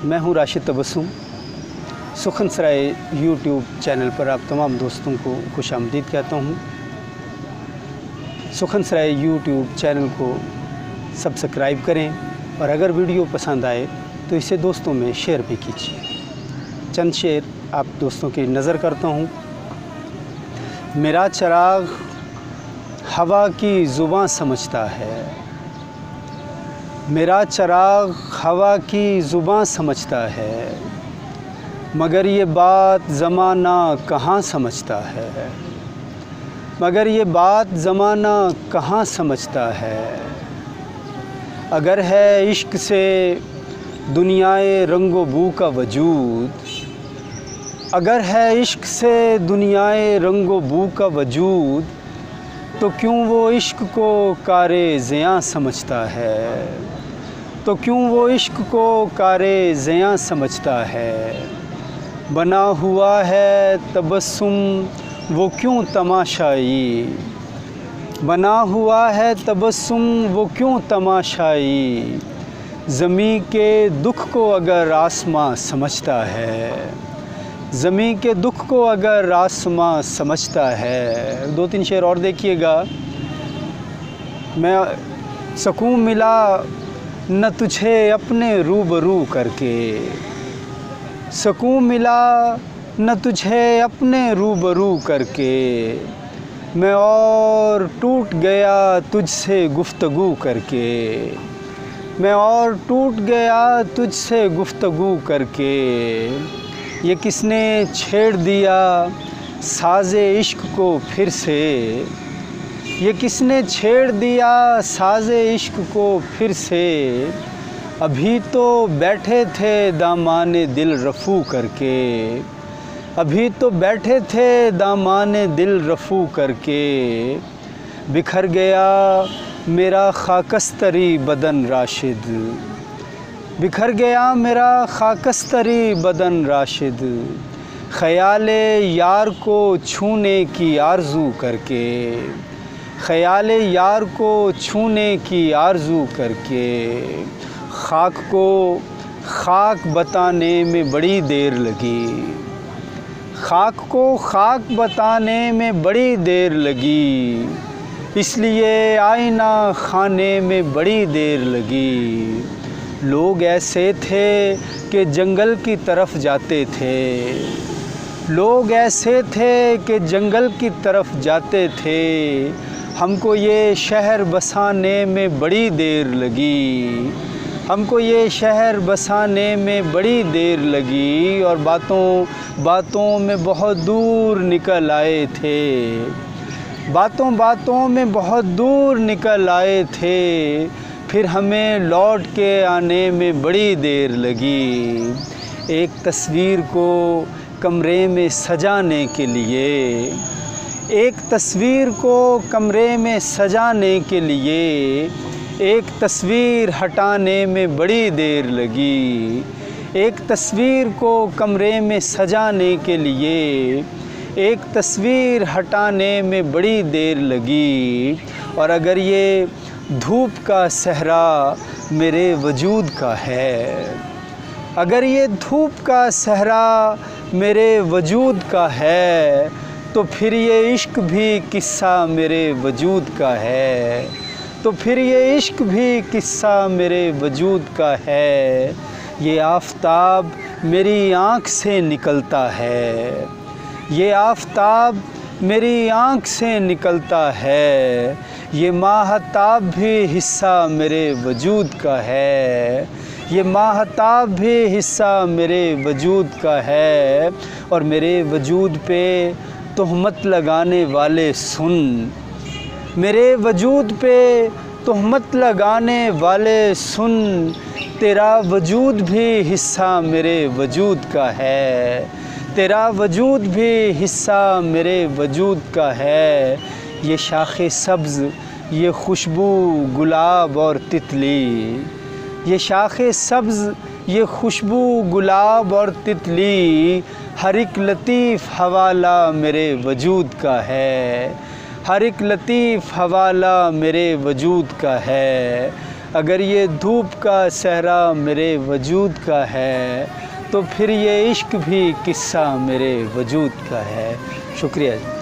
मैं हूं राशिद तबस्सुम। सुखन सराय यूट्यूब चैनल पर आप तमाम दोस्तों को खुशामदीद कहता हूं। सुखन सराय यूट्यूब चैनल को सब्सक्राइब करें और अगर वीडियो पसंद आए तो इसे दोस्तों में शेयर भी कीजिए। चंद शेर आप दोस्तों की नज़र करता हूं। मेरा चिराग हवा की ज़ुबान समझता है, मेरा चिराग हवा की ज़ुबान समझता है, मगर ये बात ज़माना कहाँ समझता है, मगर ये बात ज़माना कहाँ समझता है। अगर है इश्क से दुनियाए रंगो बू का वजूद, अगर है इश्क से दुनियाए रंगो बू का वजूद, तो क्यों वो इश्क को कारे ज़ियां समझता है, तो क्यों वो इश्क को कारे ज़ियां समझता है। बना हुआ है तबस्सुम वो क्यों तमाशाई, बना हुआ है तबस्सुम वो क्यों तमाशाई। ज़मीं के दुख को अगर आसमां समझता है, ज़मीं के दुख को अगर आसमां समझता है। दो तीन शेर और देखिएगा। मैं सुकून मिला न तुझे अपने रूबरू करके, सुकून मिला न तुझे अपने रूबरू करके, मैं और टूट गया तुझसे गुफ्तगू करके, मैं और टूट गया तुझसे गुफ्तगू करके। ये किसने छेड़ दिया साज़े इश्क को फिर से, ये किसने छेड़ दिया साज़े इश्क को फिर से। अभी तो बैठे थे दामाने दिल रफ़ू करके, अभी तो बैठे थे दामाने दिल रफ़ू करके। बिखर गया मेरा खाकस्तरी बदन राशिद, बिखर गया मेरा खाकस्तरी बदन राशिद। ख़याले यार को छूने की आरज़ू करके, ख़याले यार को छूने की आरज़ू करके। ख़ाक को ख़ाक बताने में बड़ी देर लगी, ख़ाक को ख़ाक बताने में बड़ी देर लगी, इसलिए आईना खाने में बड़ी देर लगी। लोग ऐसे थे कि जंगल की तरफ जाते थे, लोग ऐसे थे कि जंगल की तरफ जाते थे। हमको ये शहर बसाने में बड़ी देर लगी, हमको ये शहर बसाने में बड़ी देर लगी। और बातों बातों में बहुत दूर निकल आए थे, बातों बातों में बहुत दूर निकल आए थे। फिर हमें लौट के आने में बड़ी देर लगी। एक तस्वीर को कमरे में सजाने के लिए, एक तस्वीर को कमरे में सजाने के लिए, एक तस्वीर हटाने में बड़ी देर लगी। एक तस्वीर को कमरे में सजाने के लिए, एक तस्वीर हटाने में बड़ी देर लगी। और अगर ये धूप का सहरा मेरे वजूद का है, अगर ये धूप का सहरा मेरे वजूद का है, तो फिर ये इश्क भी किस्सा मेरे वजूद का है, तो फिर ये इश्क भी किस्सा मेरे वजूद का है। ये आफ़ताब मेरी आँख से निकलता है, ये आफ़ताब मेरी आँख से निकलता है। ये माहताब भी हिस्सा मेरे वजूद का है, ये माहताब भी हिस्सा मेरे वजूद का है। और मेरे वजूद पे तोहमत लगाने वाले सुन, मेरे वजूद पे तोहमत लगाने वाले सुन। तेरा वजूद भी हिस्सा मेरे वजूद का है, तेरा वजूद भी हिस्सा मेरे वजूद का है। ये शाखे सब्ज़, ये खुशबू गुलाब और तितली, ये शाखे सब्ज़, ये खुशबू गुलाब और तितली। हर एक लतीफ़ हवाला मेरे वजूद का है, हर एक लतीफ़ हवाला मेरे वजूद का है। अगर ये धूप का सहरा मेरे वजूद का है तो फिर ये इश्क भी किस्सा मेरे वजूद का है। शुक्रिया जी।